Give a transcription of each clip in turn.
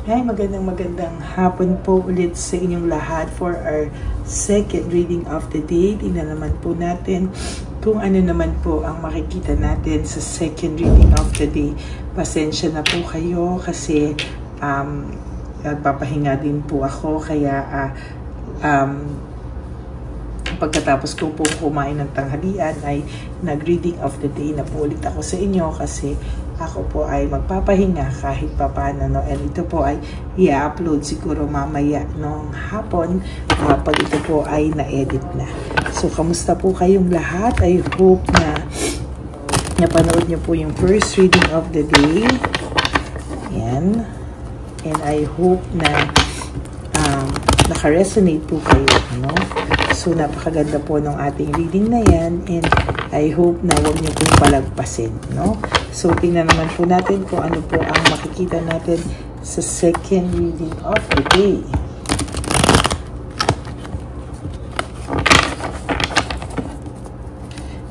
Ay, magandang hapon po ulit sa inyong lahat for our second reading of the day. Tingnan naman po natin kung ano naman po ang makikita natin sa second reading of the day. Pasensya na po kayo kasi nagpapahinga din po ako, kaya pagkatapos ko po kumain ng tanghalian ay nag-reading of the day na po ulit ako sa inyo kasi ako po ay magpapahinga kahit papaano, no? And ito po ay i-upload siguro mamaya ng hapon pag ito po ay na-edit na. So, kamusta po kayong lahat? I hope na napanood niyo po yung first reading of the day. Yan. And I hope na naka-resonate po kayo, no? So, napakaganda po ng ating reading na yan, and I hope na huwag niyo pong palagpasin, no? So, tingnan naman po natin kung ano po ang makikita natin sa second reading of the day.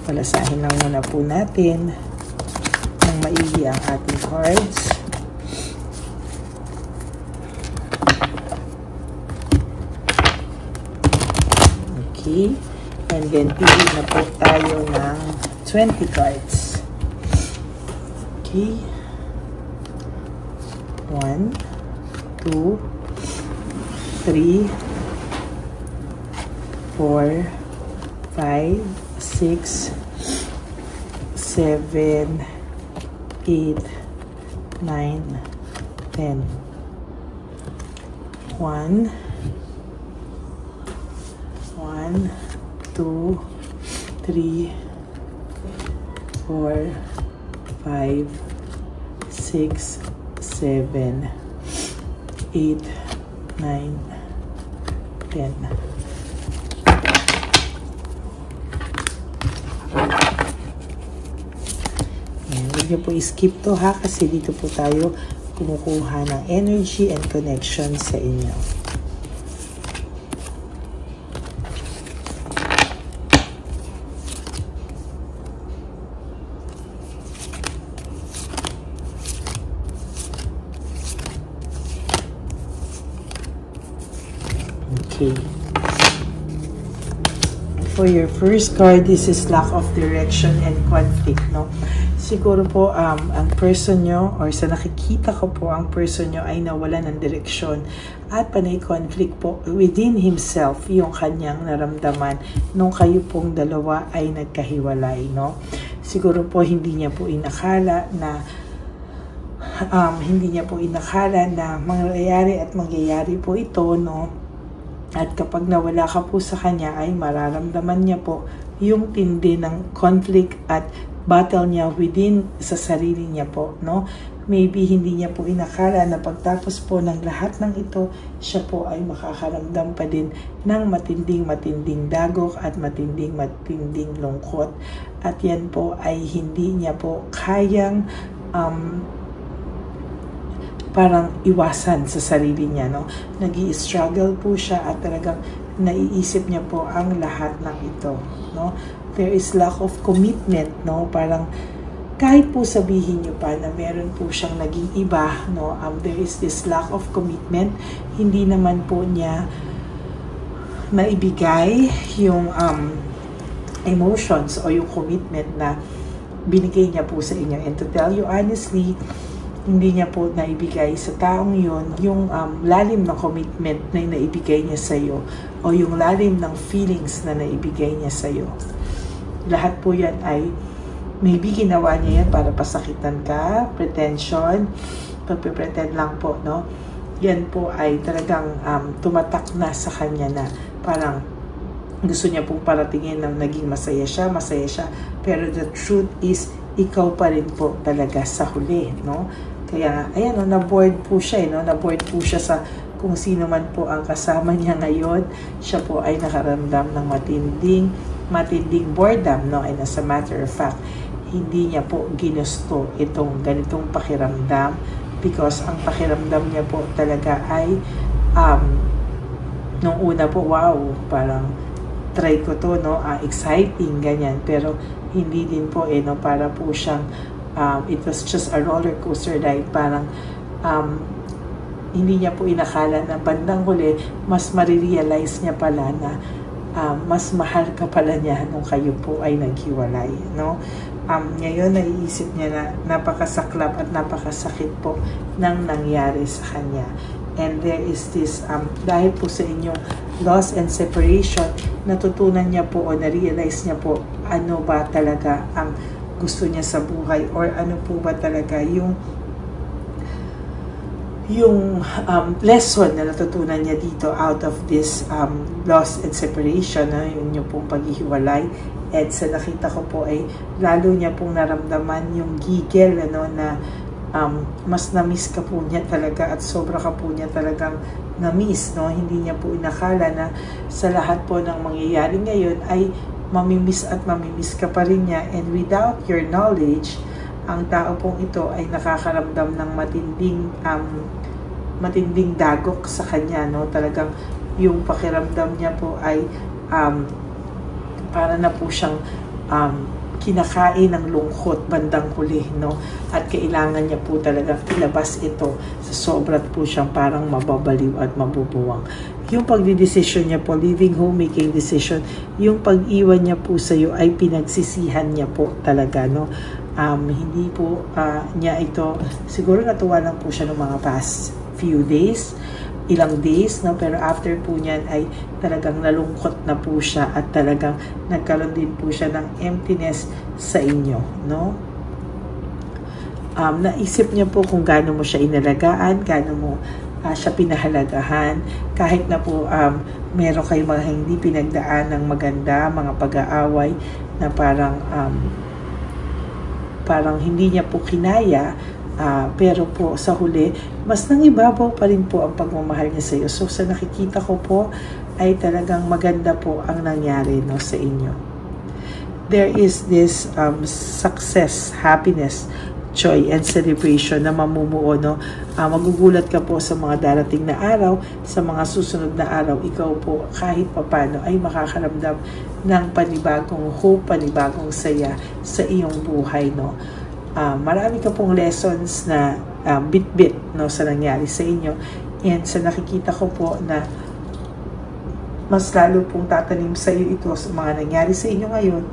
Palasahin lang muna po natin ng maigi ang ating cards. Okay. And then, pili na po tayo ng 20 cards. Okay. 1, 2, 3, 4, 5, 6, 7, 8, 9, 10. 1, 2, 3, 4, 5, 6, 7, 8, 9, 10. Huwag niyo po i-skip to ha, kasi dito po tayo kumukuha ng energy and connection sa inyo. Okay. For your first card, this is lack of direction and conflict, no? Siguro po ang person nyo, or sa nakikita ko po, ang person nyo ay nawalan ng direksyon at panay conflict po within himself, yung kanyang naramdaman nung kayo pong dalawa ay nagkahiwalay, no? Siguro po hindi niya po inakala na mangyayari po ito, no? At kapag nawala ka po sa kanya ay mararamdaman niya po yung tindi ng conflict at battle niya within sa sarili niya po, no? Maybe hindi niya po inakala na pagtapos po ng lahat ng ito, siya po ay makakaramdam pa din ng matinding dagok at matinding lungkot. At yan po ay hindi niya po kayang parang iwasan sa sarili niya, no? Nag-i-struggle po siya at talagang naiisip niya po ang lahat ng ito, no? There is lack of commitment, no? Parang kahit po sabihin niyo pa na meron po siyang naging iba, no? There is this lack of commitment. Hindi naman po niya naibigay yung emotions o yung commitment na binigay niya po sa inyo. And to tell you honestly, hindi niya po naibigay sa taong yun yung lalim ng commitment na naibigay niya sa iyo o yung lalim ng feelings na naibigay niya sa iyo. Lahat po yan ay maybe ginawa niya yan para pasakitan ka, pretension, pagpipretend lang po, no? Yan po ay talagang tumatak na sa kanya na parang gusto niya pong paratingin ng naging masaya siya, pero the truth is, ikaw pa rin po talaga sa huli, no? Kaya, ayan, no, na-bored po siya, no? Na-bored po siya sa kung sino man po ang kasama niya ngayon. Siya po ay nakaramdam ng matinding boredom, no? And as a matter of fact, hindi niya po ginusto itong ganitong pakiramdam because ang pakiramdam niya po talaga ay nung una po, wow, parang try ko to, no? Exciting, ganyan. Pero hindi din po, no? Para po siyang, it was just a roller coaster ride. Parang, hindi niya po inakala na bandang huli, mas marirealize niya pala na mas mahal ka pala niya nung kayo po ay naghiwalay, no? Ngayon naiisip niya na napakasaklap at napakasakit po nang nangyari sa kanya. And there is this, dahil po sa inyong loss and separation, natutunan niya po o na-realize niya po ano ba talaga ang gusto niya sa buhay, or ano po ba talaga yung lesson na natutunan niya dito out of this loss and separation, yung inyong pong paghihiwalay. At sa nakita ko po ay lalo niya pong naramdaman yung gigil, na mas na-miss ka po niya talaga at sobra ka po niya talagang na-miss, no? Hindi niya po inakala na sa lahat po ng mangyayari ngayon ay mamimiss at mamimiss ka pa rin niya. And without your knowledge, ang tao pong ito ay nakakaramdam ng matinding dagok sa kanya, no? Talagang yung pakiramdam niya po ay para na po siyang kinakain ng lungkot bandang huli, no? At kailangan niya po talagang ilabas ito sa sobrat po siyang parang mababaliw at mabubuwang. Yung pagdidesisyon niya po, leaving home, making decision, yung pag-iwan niya po sa iyo ay pinagsisihan niya po talaga, no? Hindi po niya ito, siguro natuwa lang po siya ng mga past few days, ilang days, no? Pero after po niyan ay talagang nalungkot na po siya at talagang nagkaroon din po siya ng emptiness sa inyo, no? Naisip niya po kung gaano mo siya inalagaan, gaano mo siya pinahalagahan, kahit na po meron kayo mga hindi pinagdaan ng maganda, mga pag-aaway na parang hindi niya po kinaya. Pero po sa huli, mas nangibabaw pa rin po ang pagmamahal niya sa iyo. So sa nakikita ko po ay talagang maganda po ang nangyari, no, sa inyo. There is this success, happiness, joy, and celebration na mamumuo, no? Magugulat ka po sa mga darating na araw, sa mga susunod na araw, ikaw po kahit papano ay makakaramdam ng panibagong hope, panibagong saya sa iyong buhay, no? Marami ka pong lessons na bit-bit, no, sa nangyari sa inyo, and sa nakikita ko po na mas lalo pong tatanim sa iyo ito sa mga nangyari sa inyo ngayon.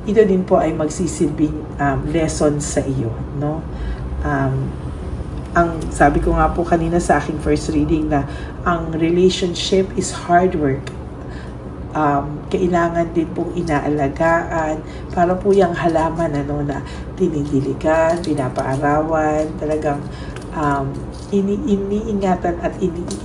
Ito din po ay magsisilbing lessons sa iyo, no? Ang sabi ko nga po kanina sa aking first reading na ang relationship is hard work. Kailangan din pong inaalagaan para po yung halaman, ano, na dinidiligan, pinapaarawan, talagang iniingatan at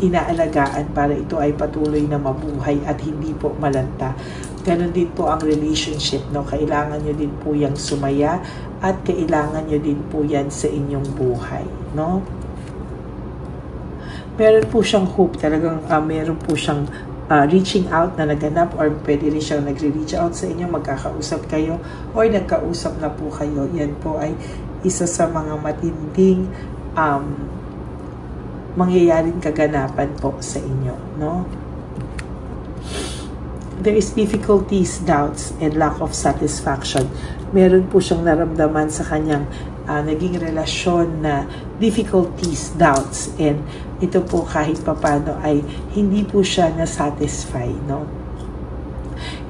inaalagaan para ito ay patuloy na mabuhay at hindi po malanta. Ganon din po ang relationship, no? Kailangan nyo din po yung sumaya at kailangan nyo din po yan sa inyong buhay, no? Meron po siyang hope, talagang meron po siyang reaching out na naganap, or pwede rin siyang nagre-reach out sa inyo, magkakausap kayo or nagkausap na po kayo. Yan po ay isa sa mga matinding mangyayaring kaganapan po sa inyo, no? There is difficulties, doubts, and lack of satisfaction. Meron po siyang naramdaman sa kanyang naging relasyon na difficulties, doubts, and ito po kahit papano ay hindi po siya na-satisfy, no?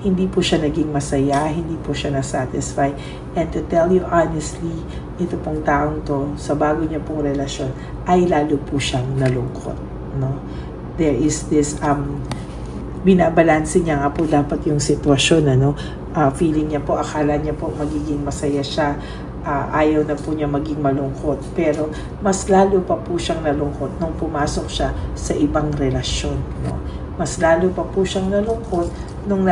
Hindi po siya naging masaya, hindi po siya na-satisfy. And to tell you honestly, ito pong taong to, sa bago niya pong relasyon, ay lalo po siyang nalungkot, no? There is this binabalansin niya nga po dapat yung sitwasyon, ano? Feeling niya po, akala niya po magiging masaya siya, ayaw na po niya maging malungkot, pero mas lalo pa po siyang nalungkot nung pumasok siya sa ibang relasyon, no? Mas lalo pa po siyang nalungkot nung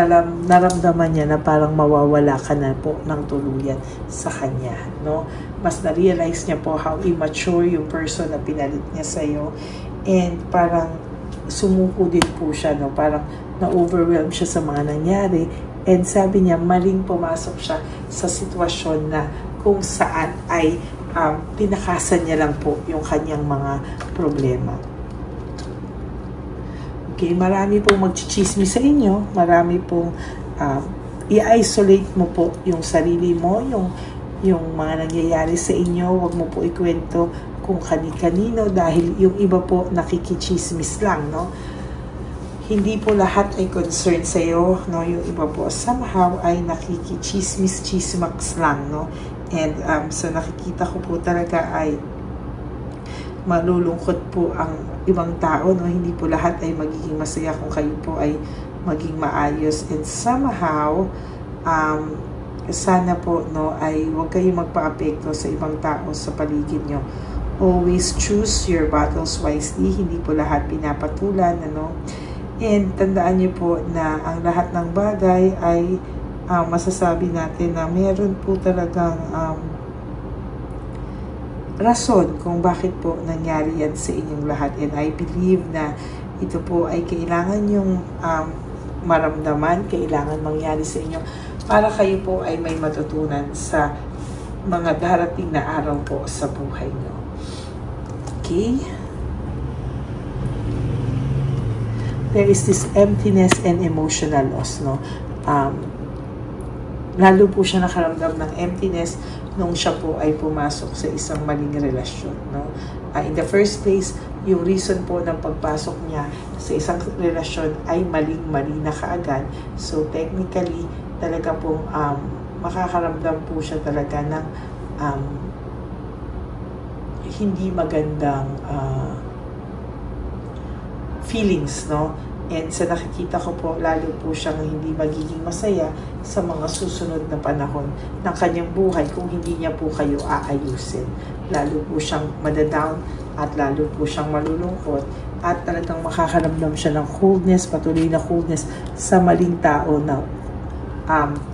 naramdaman niya na parang mawawala ka na po ng tuluyan sa kanya, no? Mas na-realize niya po how immature yung person na pinalit niya sa'yo, and parang sumuko din po siya, no? Parang na-overwhelm siya sa mga nangyari, and sabi niya maling pumasok siya sa sitwasyon na kung saan ay tinakasan niya lang po yung kanyang mga problema. Okay, marami pong magchichismis sa inyo, marami pong i-isolate mo po yung sarili mo, yung mga nangyayari sa inyo, wag mo po ikwento kung kani-kanino dahil yung iba po nakikichismis lang, no? Hindi po lahat ay concerned sa'yo, no? Yung iba po somehow ay nakikichismis-chismax lang, no? And so nakikita ko po talaga ay malulungkot po ang ibang tao, no? Hindi po lahat ay magiging masaya kung kayo po ay maging maayos. And somehow, sana po, no, ay huwag kayong magpa-apekto sa ibang tao sa paligid nyo. Always choose your battles wisely. Hindi po lahat pinapatulan, ano? And tandaan niyo po na ang lahat ng bagay ay masasabi natin na meron po talagang rason kung bakit po nangyari yan sa inyong lahat. And I believe na ito po ay kailangan yung maramdaman, kailangan mangyari sa inyo para kayo po ay may matutunan sa mga darating na araw po sa buhay nyo. Okay? There is this emptiness and emotional loss, no? Lalo po siya nakaramdam ng emptiness nung siya po ay pumasok sa isang maling relasyon, no? In the first place, yung reason po ng pagpasok niya sa isang relasyon ay maling-mali na kaagad. So, technically, talaga pong makakaramdam po siya talaga ng hindi magandang feelings, no? And sa nakikita ko po, lalo po siyang hindi magiging masaya sa mga susunod na panahon ng kanyang buhay kung hindi niya po kayo aayusin. Lalo po siyang madadown at lalo po siyang malulungkot at talagang makakaramdam siya ng coldness, patuloy na coldness sa maling tao na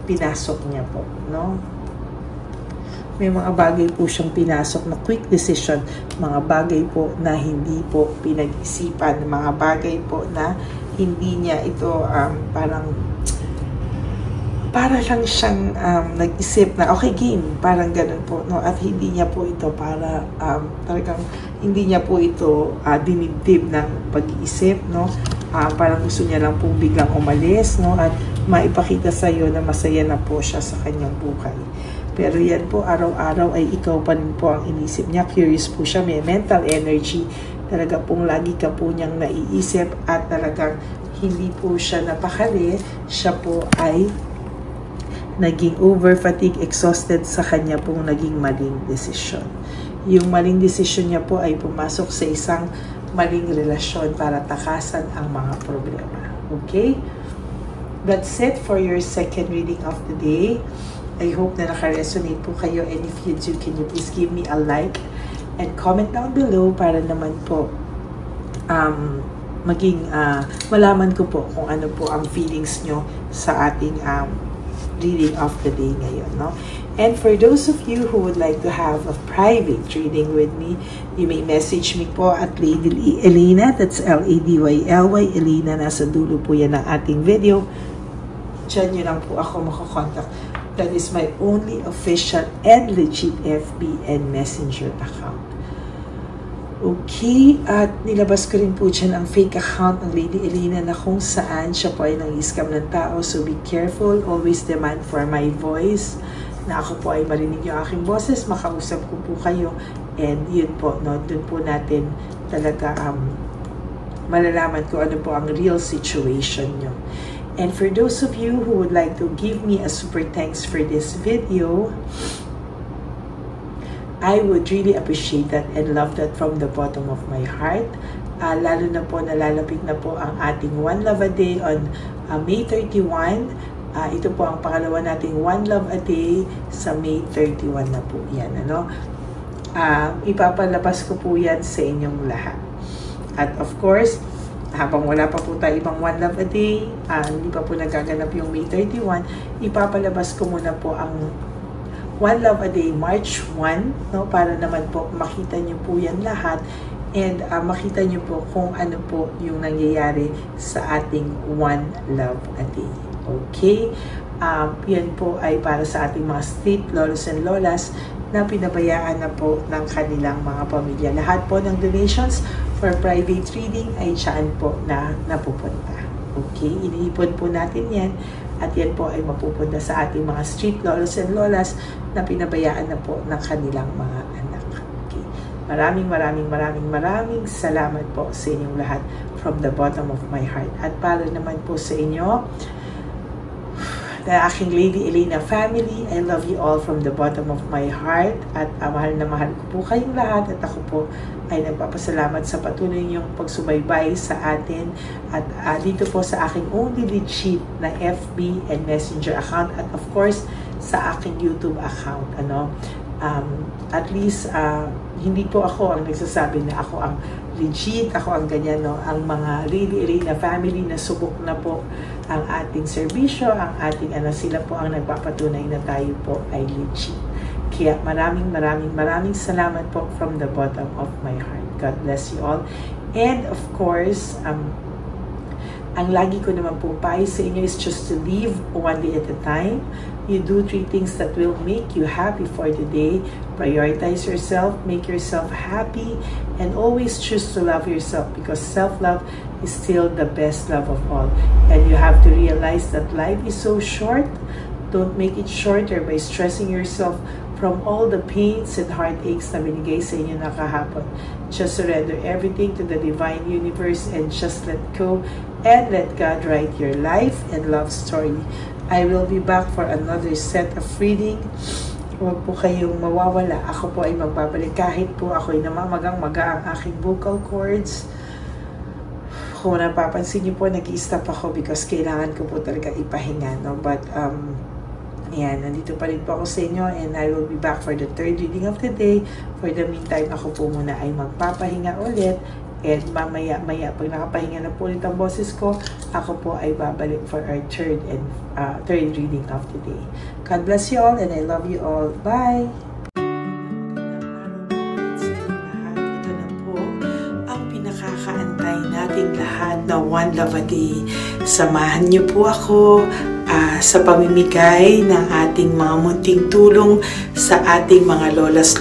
pinasok niya po, no? May mga bagay po siyang pinasok na quick decision, mga bagay po na hindi po pinag-isipan, mga bagay po na hindi niya ito para lang siyang nag-isip na okay game, parang ganun po, no? At hindi niya po ito para talagang hindi niya po ito dinibdib ng pag-iisip, no? Parang gusto niya lang po biglang umalis, no? At maipakita sa iyo na masaya na po siya sa kanyang buhay. Pero yan po, araw-araw ay ikaw pa rin po ang inisip niya. Curious po siya, may mental energy. Talaga pong lagi ka po niyang naiisip at talagang hindi po siya napakali. Siya po ay naging over-fatigue, exhausted sa kanya pong naging maling desisyon. Yung maling desisyon niya po ay pumasok sa isang maling relasyon para takasan ang mga problema. Okay? That's it for your second reading of the day. I hope na naka-resonate po kayo, and if you do, can you please give me a like and comment down below para naman po malaman ko po kung ano po ang feelings nyo sa ating reading of the day ngayon, no? And for those of you who would like to have a private reading with me, you may message me po at Lady Elena, that's L-A-D-Y-L-Y, Elena, nasa dulo po yan ng ating video. Diyan nyo lang po ako makakontakt. That is my only official and legit FB and Messenger account. Okay, at nilabas ko rin po dyan ang fake account ng Lady Elena na kung saan siya po ay nang-scam ng tao. So be careful, always demand for my voice, na ako po ay marinig yung aking boses, makausap ko po kayo. And yun po, no, dun po natin talaga malalaman ko ano po ang real situation nyo. And for those of you who would like to give me a super thanks for this video, I would really appreciate that and love that from the bottom of my heart. Lalo na po, nalalapit na po ang ating One Love a Day on May 31. Ito po ang pangalawa nating One Love a Day sa May 31 na po yan. Ano? Ipapalabas ko po yan sa inyong lahat. At of course, habang wala pa po tayo ibang One Love a Day, hindi pa po nagaganap yung May 31, ipapalabas ko muna po ang One Love a Day March 1, no, para naman po makita nyo po yan lahat and makita nyo po kung ano po yung nangyayari sa ating One Love a Day. Okay? Yan po ay para sa ating mga street lolos and lolas na pinabayaan na po ng kanilang mga pamilya. Lahat po ng donations for private reading ay dyan po na napupunta. Okay? Iniipon po natin yan at yan po ay mapupunta sa ating mga street lolos and lolas na pinabayaan na po ng kanilang mga anak. Okay? Maraming salamat po sa inyong lahat from the bottom of my heart. At para naman po sa inyo, na aking Lady Elena family, I love you all from the bottom of my heart. At mahal na mahal ko po kayong lahat. At ako po ay nagpapasalamat sa patuloy niyong pagsubaybay sa atin. At dito po sa aking only legit na FB and Messenger account. At of course, sa aking YouTube account. At least, hindi po ako ang nagsasabi na ako ang legit, ako ang ganyan, no? Ang mga Lady Elena family na subok na po ang ating serbisyo, ang ating sila po ang nagpapatunay na tayo po ay legit. Kaya maraming salamat po from the bottom of my heart. God bless you all. And of course, ang lagi ko naman po payo sa inyo is just to live one day at a time. You do 3 things that will make you happy for the day. Prioritize yourself, make yourself happy, and always choose to love yourself, because self-love is still the best love of all. And you have to realize that life is so short. Don't make it shorter by stressing yourself from all the pains and heartaches na binigay sa inyo na kahapon. Just surrender everything to the divine universe and just let go and let God write your life and love story. I will be back for another set of reading. Huwag po kayong mawawala. Ako po ay magbabalik kahit po ako ay namamagang-maga ang aking vocal cords. Kung napapansin niyo po, nag-i-stop ako because kailangan ko po talaga ipahinga, no? But, ayan, nandito pa rin po ako sa inyo, and I will be back for the 3rd reading of the day. For the meantime, ako po muna ay magpapahinga ulit. And mamaya, pag nakapahinga na po ulit ang boses ko, ako po ay babalik for our 3rd reading of the day. God bless you all, and I love you all. Bye! Ito na po ang pinakakaantay nating lahat na One Love a Day. Samahan niyo po ako sa pamimigay ng ating mga munting tulong sa ating mga lolos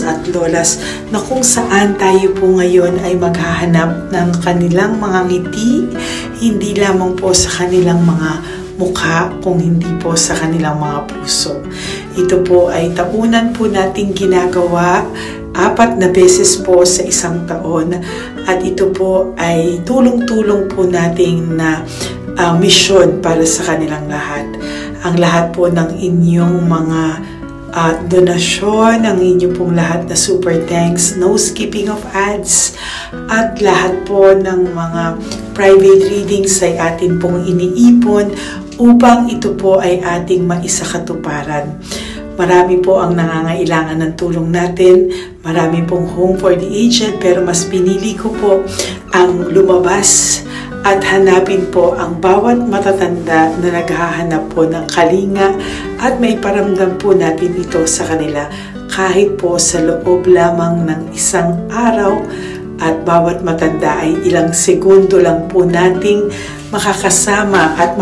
at lolas, na kung saan tayo po ngayon ay maghahanap ng kanilang mga ngiti, hindi lamang po sa kanilang mga mukha, kung hindi po sa kanilang mga puso. Ito po ay taunan po nating ginagawa 4 na beses po sa isang taon, at ito po ay tulong-tulong po nating na mission para sa kanilang lahat. Ang lahat po ng inyong mga donasyon, ang inyong pong lahat na super thanks, no skipping of ads, at lahat po ng mga private readings ay atin pong iniipon upang ito po ay ating maisakatuparan. Marami po ang nangangailangan ng tulong natin. Marami pong home for the aged, pero mas pinili ko po ang lumabas at hanapin po ang bawat matatanda na naghahanap po ng kalinga, at may paramdam po natin ito sa kanila kahit po sa loob lamang ng isang araw. At bawat matanda ay ilang segundo lang po nating makakasama at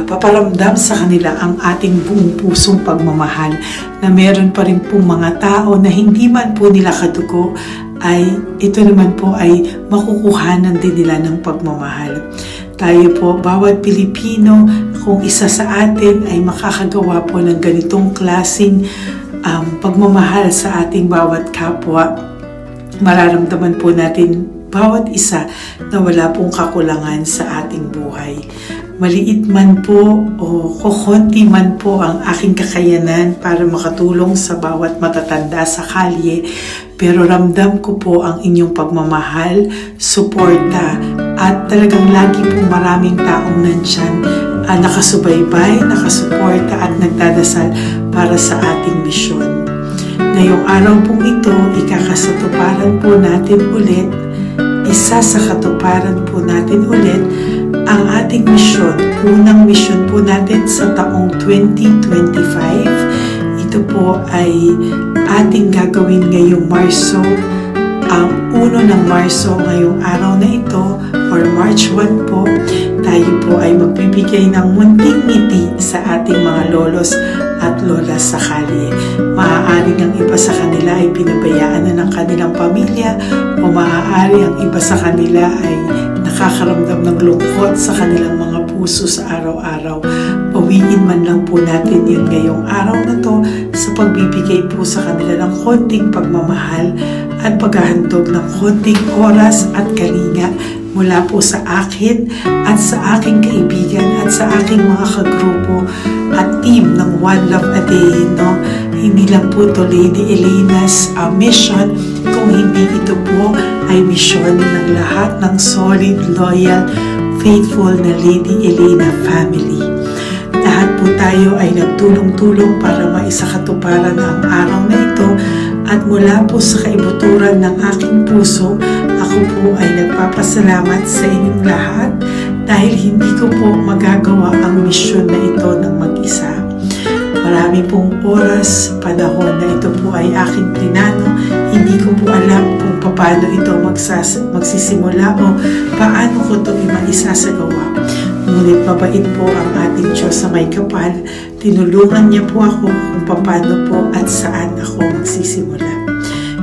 paparamdam sa kanila ang ating buong pusong pagmamahal, na meron pa rin po mga tao na hindi man po nila kadugo, ay ito naman po ay makukuhanan din nila ng pagmamahal. Tayo po, bawat Pilipino, kung isa sa atin ay makakagawa po ng ganitong klaseng pagmamahal sa ating bawat kapwa, mararamdaman po natin bawat isa na wala pong kakulangan sa ating buhay. Maliit man po o kukunti man po ang aking kakayanan para makatulong sa bawat matatanda sa kalye, pero ramdam ko po ang inyong pagmamahal, suporta, at talagang lagi po maraming taong nandyan, nakasubaybay, nakasuporta at nagdadasal para sa ating misyon. Ngayong araw pong ito, ikakasatuparan po natin ulit, isasakatuparan po natin ulit ang ating misyon. Unang misyon po natin sa taong 2025. Ito po ay ating gagawin ngayong Marso, ang 1 ng Marso, ngayong araw na ito, or March 1 po. Tayo po ay magbibigay ng munting ngiti sa ating mga lolos at lolas sa kalye. Maaari ang iba sa kanila ay pinabayaan na ng kanilang pamilya, o maaari ang iba sa kanila ay nakakaramdam ng lungkot sa kanilang mga puso sa araw-araw, o bawiin man lang po natin yun ngayong araw na to sa pagbibigay po sa kanila ng konting pagmamahal at paghahandog ng konting oras at kalinga mula po sa akin at sa aking kaibigan at sa aking mga kagrupo at team ng One Love a Day, no? Hindi lang po to Lady Elena's mission, kung hindi ito po ay mission ng lahat ng solid, loyal, faithful na Lady Elena family. Lahat po tayo ay nagtulong-tulong para maisakatuparan ang araw na ito at mula po sa kaibuturan ng aking puso, ako po ay nagpapasalamat sa inyong lahat dahil hindi ko po magagawa ang misyon na ito ng mag-isa. Marami pong oras, panahon na ito po ay aking plinano. Hindi ko po alam kung paano ito magsisimula o paano ko ito maisasagawa. Ngunit mabait po ang ating Diyos sa may kapal. Tinulungan niya po ako kung paano po at saan ako magsisimula.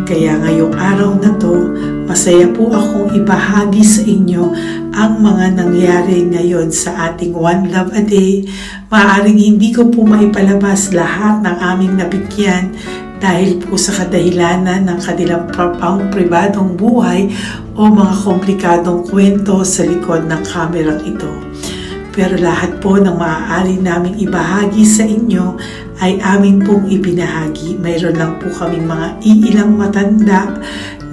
Kaya ngayong araw na to, masaya po akong ibahagi sa inyo ang mga nangyari ngayon sa ating One Love a Day. Maaaring hindi ko po maipalabas lahat ng aming nabigyan dahil po sa kadahilanan ng kanilang pribadong buhay o mga komplikadong kwento sa likod ng kamerang ito. Pero lahat po ng maaari naming ibahagi sa inyo ay amin pong ibinahagi. Mayroon lang po kaming mga iilang matanda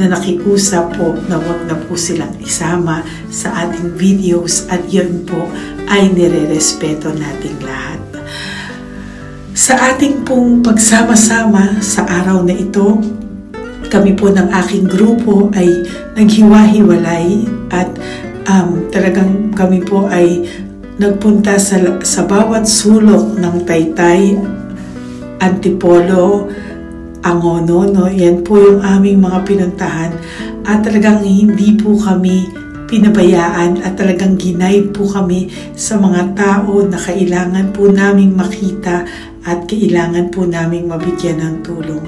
na nakikusap po na wag na po silang isama sa ating videos at yun po ay nire-respeto nating lahat. Sa ating pong pagsama-sama sa araw na ito, kami po ng aking grupo ay naghiwa-hiwalay at talagang kami po ay nagpunta sa bawat sulok ng Taytay, Antipolo, Angono, no? Yan po yung aming mga pinuntahan at talagang hindi po kami pinabayaan at talagang ginaid po kami sa mga tao na kailangan po naming makita at kailangan po naming mabigyan ng tulong.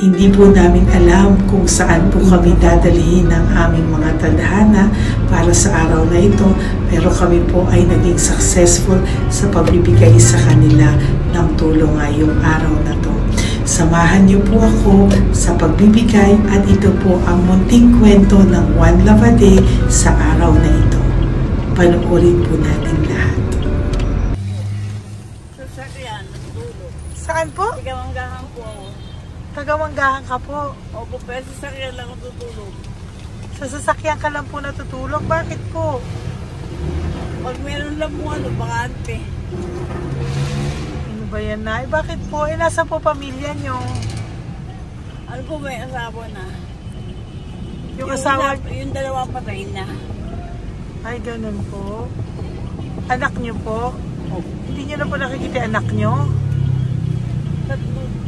Hindi po namin alam kung saan po kami dadalhin ng aming mga tadhana para sa araw na ito, pero kami po ay naging successful sa pagbibigay sa kanila ng tulong ngayong araw na to. Samahan niyo po ako sa pagbibigay at ito po ang munting kwento ng One Love a Day sa araw na ito. Panoorin po natin lahat. Sasakyan, natutulog. Saan po? Tagamanggahan po ako. Tagamanggahan ka po. Opo, pero sasakyan lang ako tutulog. Sa sasakyan ka lang po natutulog? Bakit po? Pag meron lang mo bakante. Ano ba yan, Nay? Bakit po? Nasa po pamilya nyo? Ano po, may asawa na. Yung asawa? Yung dalawa patay na. Ay, ganun po. Anak nyo po? Opo. Hindi nyo na po nakikita anak nyo?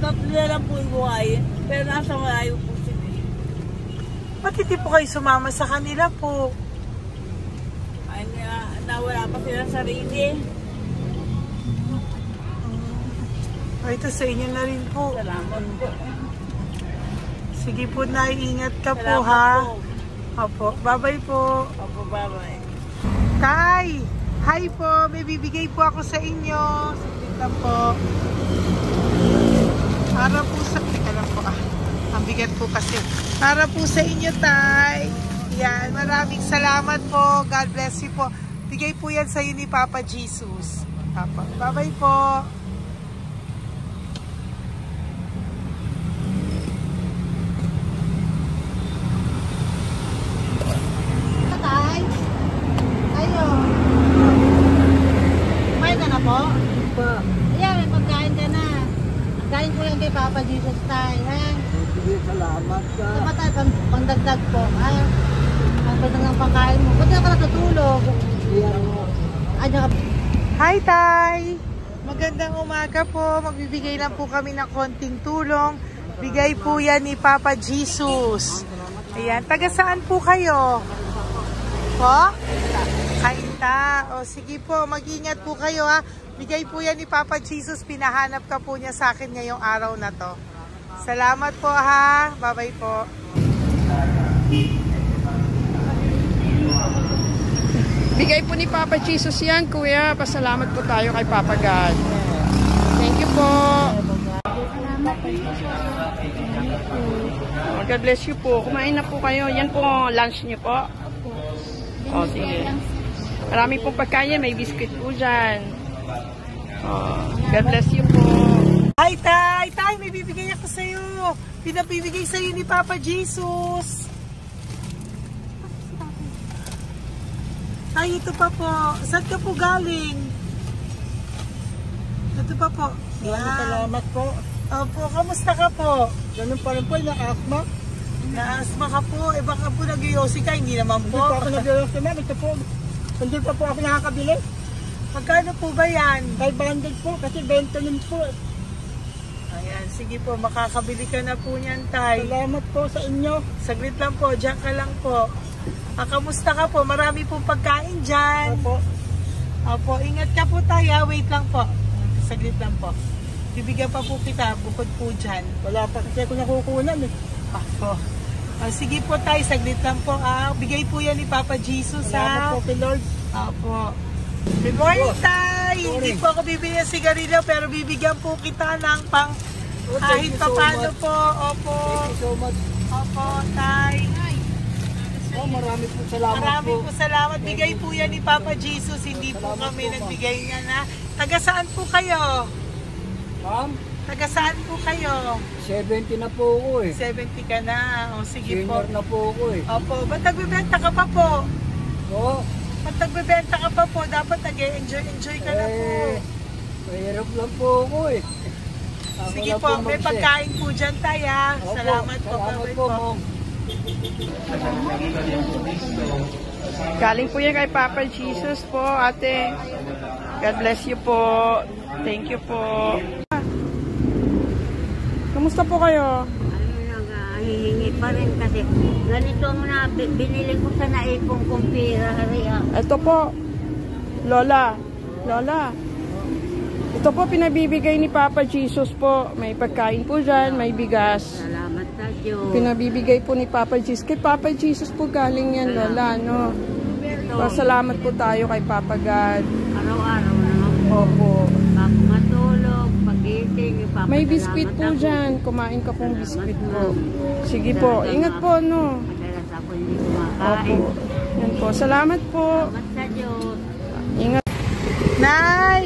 Tatlo na lang po yung buhay. Pero nasa malayo po sila. Ba't hindi po kayo sumama sa kanila po? Ay, nawala pa sila sa sarili. Ay, ito sa inyo na rin po. Salamat po. Sige po, naiingat ka po, Salamat ha? po. Opo, bye-bye po. Opo, bye-bye. Tay! Hi po! May bibigay po ako sa inyo. Saglit lang po. Para po sa... Teka lang po, ang bigat po kasi. Para po sa inyo, Tay. Yan, maraming salamat po. God bless you po. Bigay po yan sa iyo ni Papa Jesus. Bye-bye po. Tay? Ayo. Kumain ka na po? Po. Ayan, may pagkain ka na. Kain ko yan kay Papa Jesus, Tay, ha? Sige, salamat ka. Sama tayo, pangdagdag po, ha? Ang pagdag ng pagkain mo. Ba't ka natutulog? Hi, Tay! Magandang umaga po. Magbibigay lang po kami ng konting tulong. Bigay po yan ni Papa Jesus. Ayan, taga saan po kayo? Po? Kainta. O sige po, mag-ingat po kayo, ha. Bigay po yan ni Papa Jesus. Pinahanap ka po niya sa akin ngayong araw na to. Salamat po, ha. Bye-bye po. Bigay po ni Papa Jesus yan, kuya. Pasalamat po tayo kay Papa God. Thank you po. Oh, God bless you po. Kumain na po kayo. Yan po lunch niyo po. Oh, sige. Marami pong pagkain. May biscuit po dyan. Oh, God bless you po. Ay, Tay! Tay, may bibigay ako sa'yo. Pinabibigay sa'yo ni Papa Jesus. Ay, ito pa po. Saan ka po galing? Ito pa po. Salamat po. Opo, kamusta ka po? Ganun pa rin po, na-asthma. Na-asthma ka po. Eh, baka po nag-yosi ka. Hindi naman Hindi po. po ako nag-yosi, ma'am. Ito po. Hindi pa po ako nakakabili. Magkano po ba yan? 500 po, kasi 20 nun po. Ayan, sige po. Makakabili ka na po niyan, Tay. Salamat po sa inyo. Saglit lang po. Diyan ka lang po. Kamusta ka po? Marami pong pagkain dyan. Opo. Opo, ingat ka po tayo. Wait lang po. Saglit lang po. Bibigyan pa po kita bukod po dyan. Wala pa kasi ako nakukunan eh. Opo. Sige po tayo. Saglit lang po. Bigay po yan ni Papa Jesus. Salamat po kay Lord. Opo. Good morning, Tay! Hindi po ako bibili ng sigarilyo pero bibigyan po kita ng pang kahit pa paano po. Opo. Thank you so much. Opo, Tay. Oh, marami po salamat Maraming po. po salamat. Bigay po yan ni Papa Jesus. Hindi po Salamat kami po, nagbigay niya na. Taga saan po kayo? Ma'am, Taga saan po kayo? 70 na po ako eh. 70 ka na. O sige po. Senior na po ako eh. Opo. Ba't nagbibenta ka pa po? Oo. Ba't nagbibenta ka pa po? Dapat nag-enjoy ka na po. Mahirap lang po ako eh. Ako Sige na po. May mag-share. pagkain po dyan tayo. Opo, Salamat po. Salamat Bye-bye po, po. ma'am. Galing po yan kay Papa Jesus po, ate. God bless you po. Thank you po. Kamusta po kayo? Hihingi pa rin kasi ganito mo na binili ko sa naipong kumpira. Ito po, Lola. Lola. Ito po pinabibigay ni Papa Jesus po. May pagkain po dyan, may bigas. Salamat sa Diyos. Pinabibigay po ni Papa Jesus. Kay Papa Jesus po galing yan, Lola, no? Pasalamat po tayo kay Papa God. Araw-araw naman po. Opo. Bago matulog, pag-ising, May biskuit po dyan. Kumain ka pong biskuit po. Sige po. Ingat po, no? Madalas ako hindi kumakain. Opo. Yan po. Salamat po. Salamat sa Diyos. Ingat. Nay!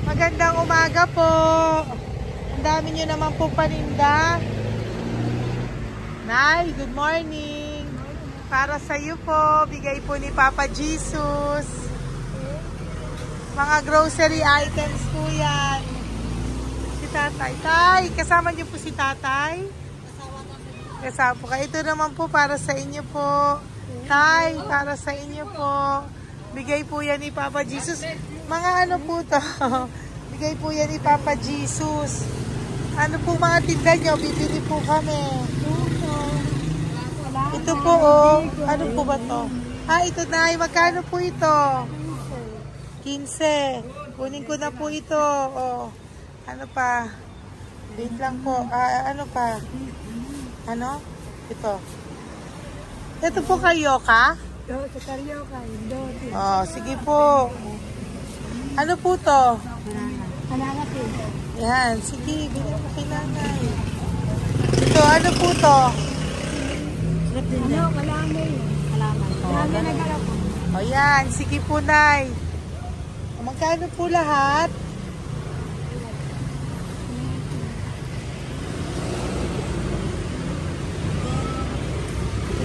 Magandang umaga po. Ang dami nyo naman po paninda. Nay, good morning. Para sa iyo po, bigay po ni Papa Jesus. Mga grocery items po yan. Si Tatay. Tay, kasama niyo po si Tatay? Kasama po kayo. Ito naman po para sa inyo po. Tay, para sa inyo po. Bigay po yan ni Papa Jesus. Mga ano po to? Bigay po yan ni Papa Jesus. Ano po mga tinda nyo? Bibili po kami. Ito po oh. Ano po ba to? Ito na. Magkano po ito? 15. Kunin ko na po ito. Oh. Ano pa? Wait lang po. Ano pa? Ano? Ito. Ito po kayo ka? Sa Carioca, Indonesia. Oh, sige po. Ano po to? Hananapin. Yan, sige, bili mo kay nanay. Ito, ano po to? Ano, wala na yun. Salamat. Marami nagharap po. O yan, sige po, nay. Magkano po lahat?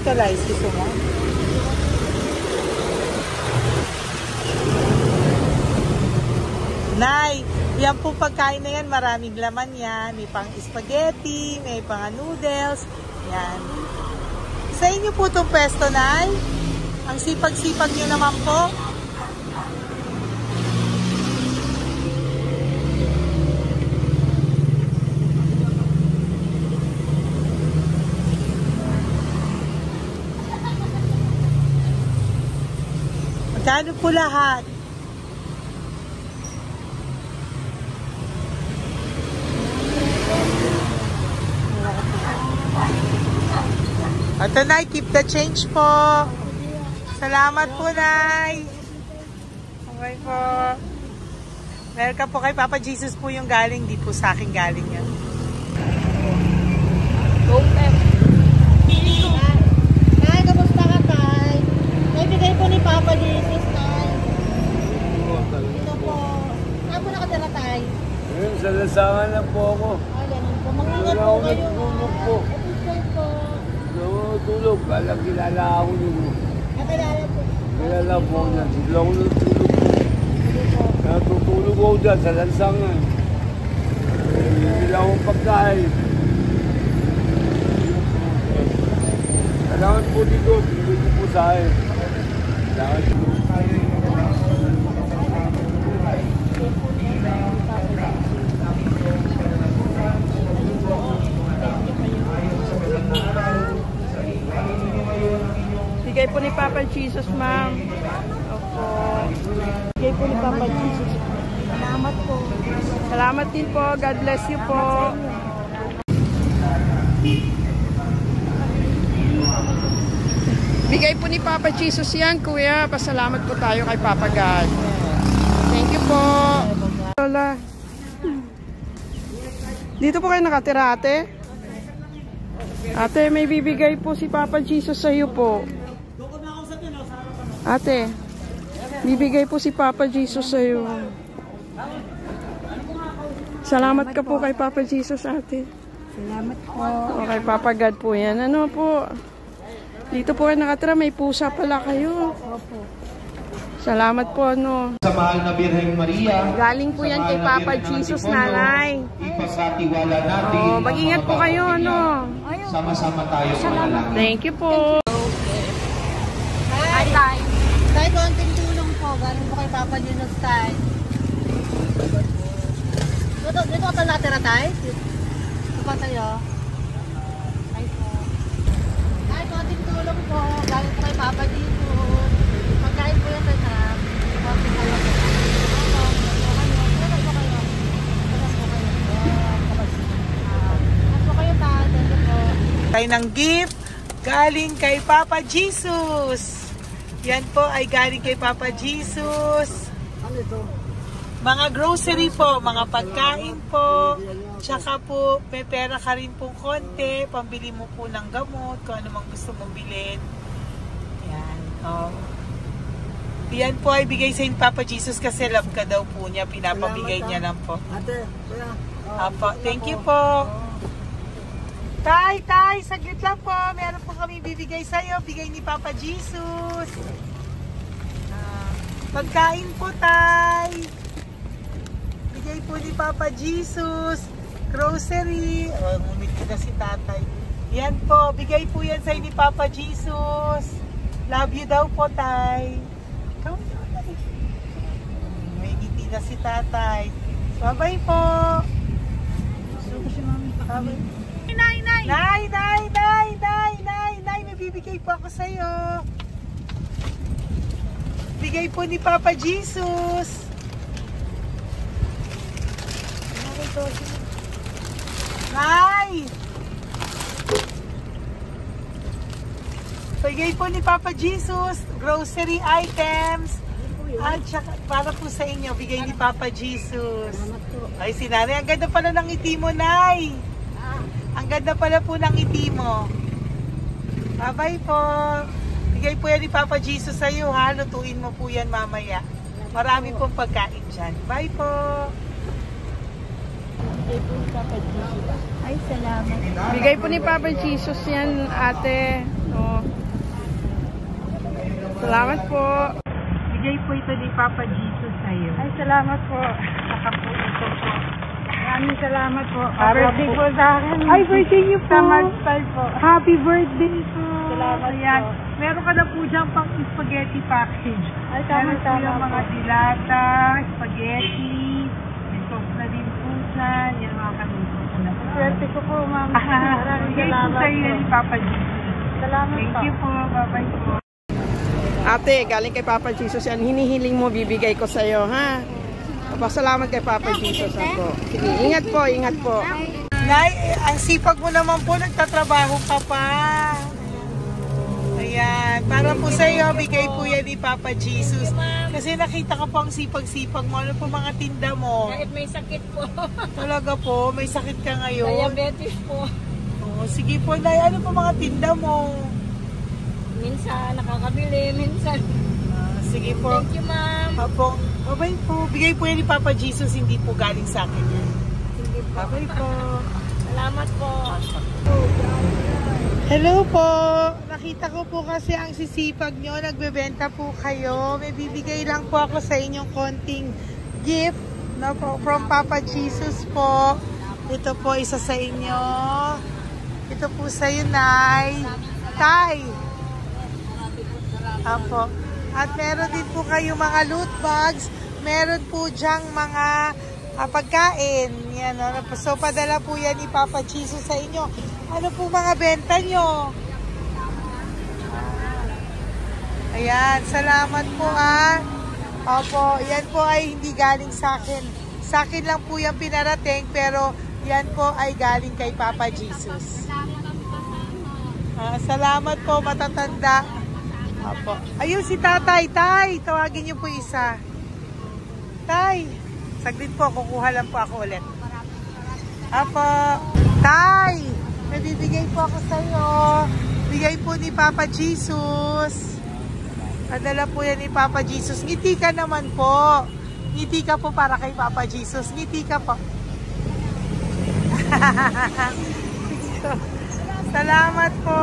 Ito, rice, gusto mo? Nay, yan po pagkain na yan, maraming laman yan. May pang spaghetti, may pang noodles. Yan. Sa inyo po itong pwesto, Nay? Ang sipag-sipag nyo naman po. Magkano po lahat? Ito na, keep the change po. Salamat po, Nay. Okay po. Welcome po kay Papa Jesus po yung galing. Di po sa akin galing yan. Go, Pep. Tay, kamusta ka, Tay? Naibigay po ni Papa Jesus, Tay. Ito po. Saan po nakatira, Tay? Ngayon, sa lasangan na po ako. Ay, ganun po. Mangingat Wala po akong kayo. natulog po. Ito po. Natulog. Kala kilala ako nyo. Nakilala po. Kilala po niya. Sila ako natulog. Natutulog ako dyan sa lansangan. Sila akong pagkain. Salamat po dito. Dito po sa akin. Salamat po. Bigay po ni Papa Jesus, ma'am. Opo. Bigay po ni Papa Jesus. Salamat po. Salamat din po. God bless you po. Bigay po ni Papa Jesus yan, kuya. Pasalamat po tayo kay Papa God. Thank you po. Lola. Dito po kayo nakatira, ate? Ate, may bibigay po si Papa Jesus sa iyo po. Ate, bibigay po si Papa Jesus sa iyo. Salamat ka po kay Papa Jesus, ate. Salamat po. O, kay Papa God po yan. Ano po? Dito po kayo nakatira, may pusa pala kayo. Opo. Salamat po, ano. Sa mahal na Birheng Maria. Galing po yan kay Papa Jesus, nanay. Ipagkatiwala natin. Oh, mag-ingat po kayo, ano. Sama-sama tayo manalangin. Thank you po. Hi, Tay. Tay, konting tulong po. Galing po kay Papa Jesus, Tay. Dito ka natira, Tay? Dito pa tayo. Ay po. Tay, konting tulong po. Galing po kay Papa Jesus. Pagkain po yan, Tay, ha? Konting tulong po. Tayo ng gift galing kay Papa Jesus. Yan po ay galing kay Papa Jesus. Mga grocery po, mga pagkain po. Tsaka po, may pera ka rin pong konti. Pambili mo po ng gamot, kung ano mang gusto mong bilhin. Yan. Oh. Yan po ay bigay sa Papa Jesus kasi love ka daw po niya. Pinapabigay niya lang po. Ate, kuya. Apo, thank you po. Tay, saglit lang po. Meron po kami bibigay sa'yo. Bigay ni Papa Jesus. Pagkain po, Tay. Bigay po ni Papa Jesus. Grocery. Oh, ngumiti na si Tatay. Yan po. Bigay po yan sa'yo ni Papa Jesus. Love you daw po, Tay. May ngiti na si Tatay. Bye-bye po. Bye-bye. Nay, may bibigay po ako sa'yo. Bigay po ni Papa Jesus. Nay! Bigay po ni Papa Jesus, grocery items. At saka, para po sa inyo, bigay ni Papa Jesus. Ay, si Nanay, ang ganda pala ng ngiti mo, Nay. Ang ganda pala po ng ngiti mo. Bye-bye po. Bigay po yan ni Papa Jesus sa iyo, ha? Lutuin mo po yan mamaya. Marami pong pagkain dyan. Bye po. Ay, salamat. Bigay po ni Papa Jesus yan, ate. Oh. Salamat po. Bigay po ito ni Papa Jesus sa iyo. Ay, salamat po. Saka po ito po. Maraming salamat po. Birthday po sa akin. Ay, birthday niyo po. Sa March po. Happy birthday po. Salamat Ayan. Po. Meron ka na po dyan pang spaghetti package. Ay, Meron po tama-tama yung po. mga dilata, spaghetti, may sauce na din po dyan. Yan mga kaluto ko na po. Swerte ko po, ma'am. Maraming Bigay po salamat sa iyo po. ni Papa Jesus. Salamat Thank po. you po. Bye-bye po. Ate, galing kay Papa Jesus yan. Hinihiling mo, bibigay ko sa'yo, ha? Pasalamat kay Papa Jesus ako. Sige, ingat po, ingat po. Nay, ang sipag mo naman po, nagtatrabaho ka pa. Ayan, Ayan, para po sa iyo, bigay po yan ni Papa Jesus. Kasi nakita ko po ang sipag-sipag mo. Ano po mga tinda mo? Kahit may sakit po. Talaga po, may sakit ka ngayon. Diabetes po. Oh, sige po, Nay. Ano po mga tinda mo? Minsan nakakabili, minsan. Sige po. Thank you, ma'am. Apo, bye po. Bigay po yan ni Papa Jesus, hindi po galing sa akin yan. Sige po. Bye po. Salamat po. Hello po. Nakita ko po kasi ang sisipag nyo. Nagbebenta po kayo. May bibigay lang po ako sa inyong konting gift na po, from Papa Jesus po. Ito po isa sa inyo. Ito po sa iyo, Nay. Tay. Apo. At meron din po kayo mga loot bags. Meron po dyang mga pagkain. Yan, so, padala po yan ni Papa Jesus sa inyo. Ano po mga benta nyo? Ayan, salamat po Opo, yan po ay hindi galing sa akin. Sa akin lang po yung pinarating, pero yan po ay galing kay Papa Jesus. Salamat po, matatanda. Opo. Ayun si Tatay. Tay, tawagin niyo po isa. Tay, saglit po, kukuha lang po ako ulit. Opo. Tay, nabibigay po ako sa iyo. Bigay po ni Papa Jesus. Padala po yan ni Papa Jesus. Ngiti ka naman po. Ngiti ka po para kay Papa Jesus. Ngiti ka po. Salamat po.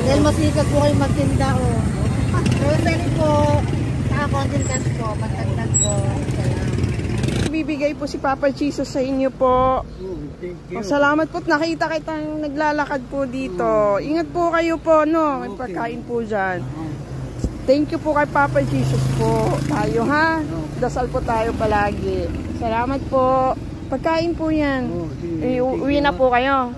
Dahil masikap po kayo magtinda o. Rosary po, naka-content cash po, pagtagtag po. Bibigay po si Papa Jesus sa inyo po. Salamat po. Nakita kitang naglalakad po dito. Ingat po kayo po, no? May pagkain po dyan. Thank you po kay Papa Jesus po. Tayo, ha? Dasal po tayo palagi. Salamat po. Pagkain po yan. Uwi na po kayo.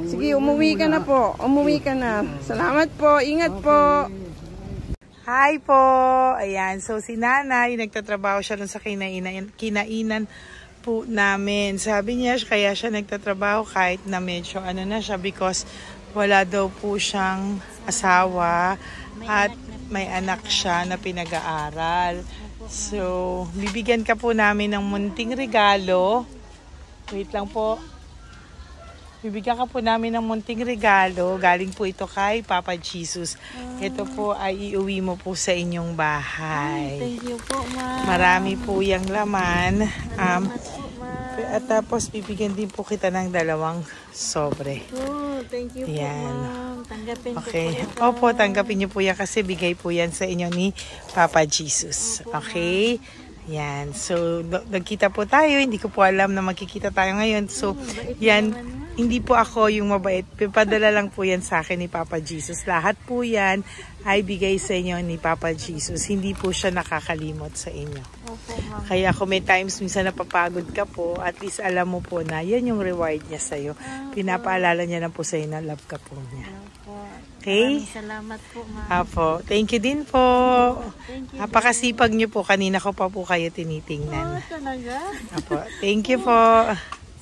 Sige, umuwi ka na po. Umuwi ka na. Salamat po. Ingat po. Hi po. Ayan. So, si Nanay, nagtatrabaho siya dun sa kinainan po namin. Sabi niya, kaya siya nagtatrabaho kahit na medyo ano na siya because wala daw po siyang asawa at may anak siya na pinag-aaral. So, bibigyan ka po namin ng munting regalo. Wait lang po. Bibigyan ka po namin ng munting regalo. Galing po ito kay Papa Jesus. Ito po ay iuwi mo po sa inyong bahay. Thank you po, ma'am. Marami po yung laman. At tapos bibigyan din po kita ng 2 sobre. Oh, thank you po, ma'am. Tanggapin okay. po po. Opo, tanggapin niyo po yan kasi bigay po yan sa inyo ni Papa Jesus. Okay? Yan. So, nagkita po tayo. Hindi ko po alam na magkikita tayo ngayon. So, yan. Hindi po ako yung mabait. Padala lang po yan sa akin ni Papa Jesus. Lahat po yan ay bigay sa inyo ni Papa Jesus. Hindi po siya nakakalimot sa inyo. Kaya kung may times minsan napapagod ka po, at least alam mo po na yan yung reward niya sa'yo. Pinapaalala niya na po sa'yo na love ka po niya. Okay? Salamat po, ma'am. Apo. Thank you din po. Napakasipag niyo po. Kanina ko pa po kayo tinitingnan. Talaga? Apo. Thank you po.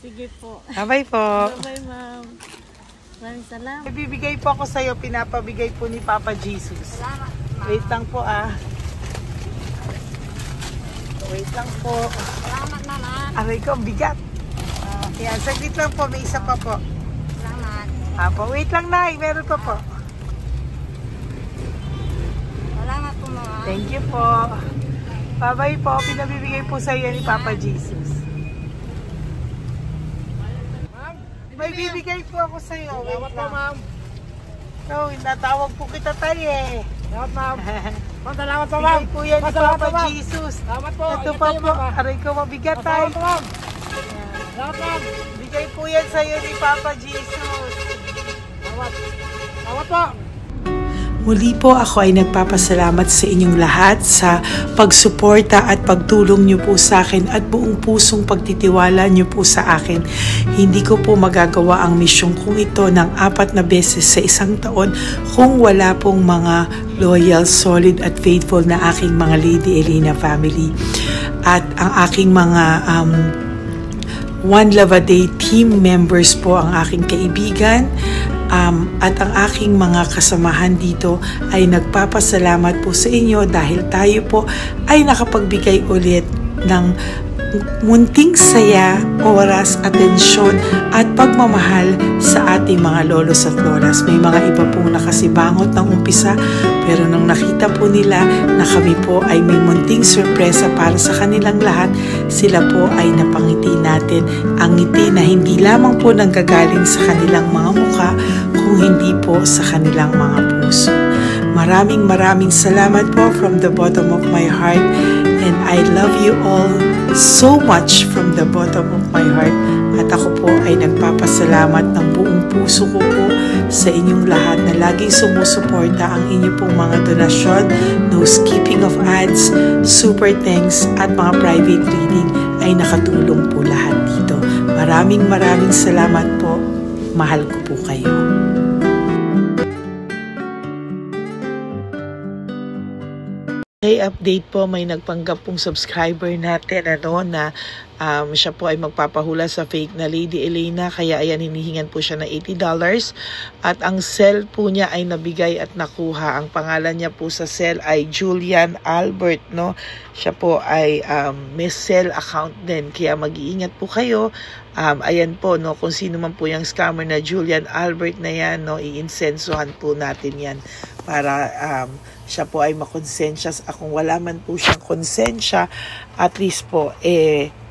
Sige po. Bye-bye po. Bye, ma'am. Maraming salamat. Bibigay po ako sa'yo. Pinapabigay po ni Papa Jesus. Salamat, ma'am. Wait lang po Wait lang po. Salamat, mama. Aray ko, ang bigat. Yan, saglit lang po. May isa pa po. Salamat. Apo, wait lang, Nay. Meron pa po. Salamat po, mama. Thank you po. Bye-bye po. Pinabibigay po sa iyo ni Papa Jesus. May bibigay po ako sa'yo. Salamat po, ma'am. No, natawag po kita tayo eh. Salamat, ma'am. Salamat po, ma'am. Bigay po yan ni Papa Jesus. Salamat po. Ito pa po. Aray ko mabigat tayo. Salamat, ma'am. Salamat, ma'am. Bigay po yan sa'yo ni Papa Jesus. Salamat. Salamat po. Muli po ako ay nagpapasalamat sa inyong lahat sa pagsuporta at pagtulong niyo po sa akin at buong pusong pagtitiwala niyo po sa akin. Hindi ko po magagawa ang misyong kong ito ng 4 na beses sa isang taon kung wala pong mga loyal, solid at faithful na aking mga Lady Elena family. At ang aking mga One Love a Day team members po, ang aking kaibigan, at ang aking mga kasamahan dito ay nagpapasalamat po sa inyo dahil tayo po ay nakapagbigay ulit ng munting saya, oras, atensyon at pagmamahal sa ating mga lolos at lolas. May mga iba pong nakasibangot ng umpisa, pero nung nakita po nila na kami po ay may munting sorpresa para sa kanilang lahat, sila po ay napangiti natin. Ang ngiti na hindi lamang po nanggagaling sa kanilang mga mukha, kung hindi po sa kanilang mga puso. Maraming salamat po from the bottom of my heart, and I love you all so much from the bottom of my heart. At ako po ay nagpapasalamat ng buong puso ko po sa inyong lahat na laging sumusuporta. Ang inyo pong mga donasyon, no skipping of ads, super thanks at mga private reading ay nakatulong po lahat dito. Maraming salamat po. Mahal ko po kayo. Okay, update po, may nagpanggap pong subscriber natin na siya po ay magpapahula sa fake na Lady Elena, kaya ayan, hinihingan po siya ng $80 at ang cell po niya ay nabigay at nakuha. Ang pangalan niya po sa cell ay Julian Albert, no? Siya po ay may cell account din, kaya mag-iingat po kayo. Ayan po, no, kung sino man po yung scammer na Julian Albert na yan, no, iinsensuhan po natin yan para siya po ay makonsensya. Kung wala man po siyang konsensya, at least po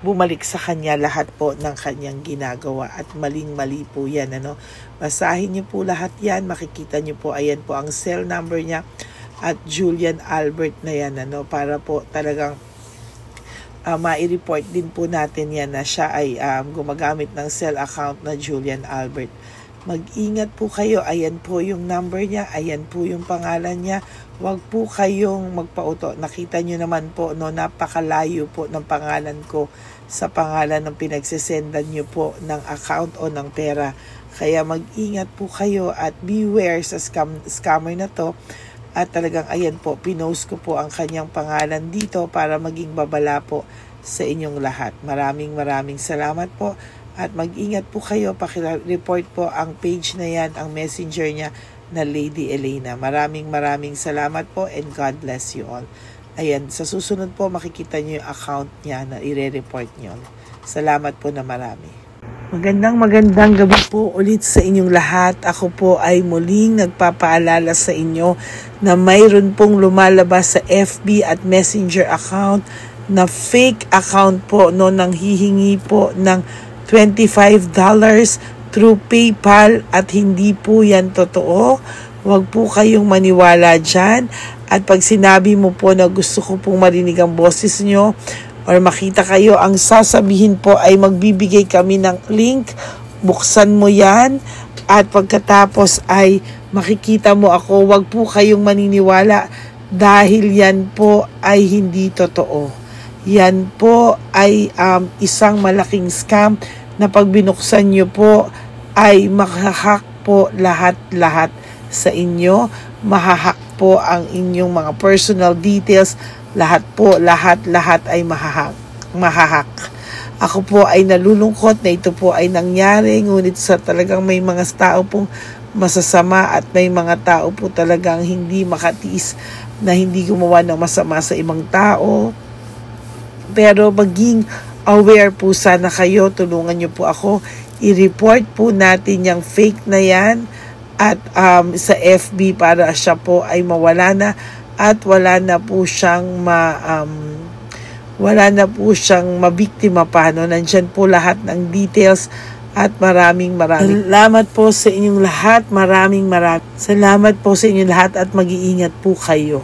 bumalik sa kanya lahat po ng kanyang ginagawa, at maling-mali po yan, ano. Basahin niyo po lahat yan, makikita niyo po, ayan po ang cell number niya at Julian Albert na yan, ano, para po talagang ma-report din po natin yan na siya ay gumagamit ng cell account na Julian Albert. Mag-ingat po kayo. Ayan po yung number niya. Ayan po yung pangalan niya. Huwag po kayong magpauto. Nakita nyo naman po, no, napakalayo po ng pangalan ko sa pangalan ng pinagsesendan nyo po ng account o ng pera. Kaya mag-ingat po kayo at beware sa scammer na to. At talagang ayan po, pinost ko po ang kanyang pangalan dito para maging babala po sa inyong lahat. Maraming salamat po. At mag-ingat po kayo, pakireport po ang page na yan, ang messenger niya na Lady Elena. Maraming salamat po and God bless you all. Ayan, sa susunod po makikita niyo yung account niya na i-report niyo. Salamat po na marami. Magandang gabi po ulit sa inyong lahat. Ako po ay muling nagpapaalala sa inyo na mayroon pong lumalabas sa FB at Messenger account na fake account po, no, nang hihingi po ng $25 through PayPal at hindi po yan totoo. Huwag po kayong maniwala dyan. At pag sinabi mo po na gusto ko pong marinig ang boses nyo or makita kayo, ang sasabihin po ay magbibigay kami ng link. Buksan mo yan at pagkatapos ay makikita mo ako. Huwag po kayong maniniwala dahil yan po ay hindi totoo. Yan po ay isang malaking scam na pag binuksan nyo po ay mahahack po lahat sa inyo. Mahahack po ang inyong mga personal details. Lahat ay mahahack. Ako po ay nalulungkot na ito po ay nangyari, ngunit sa talagang may mga tao pong masasama at may mga tao po talagang hindi makatiis na hindi gumawa ng masama sa ibang tao. Pero maging aware po sana kayo, tulungan nyo po ako, i-report po natin yung fake na yan at sa FB para siya po ay mawala na at wala na po siyang mabiktima pa, no? Nandyan po lahat ng details At maraming salamat po sa inyong lahat. Maraming salamat po sa inyong lahat at mag-iingat po kayo.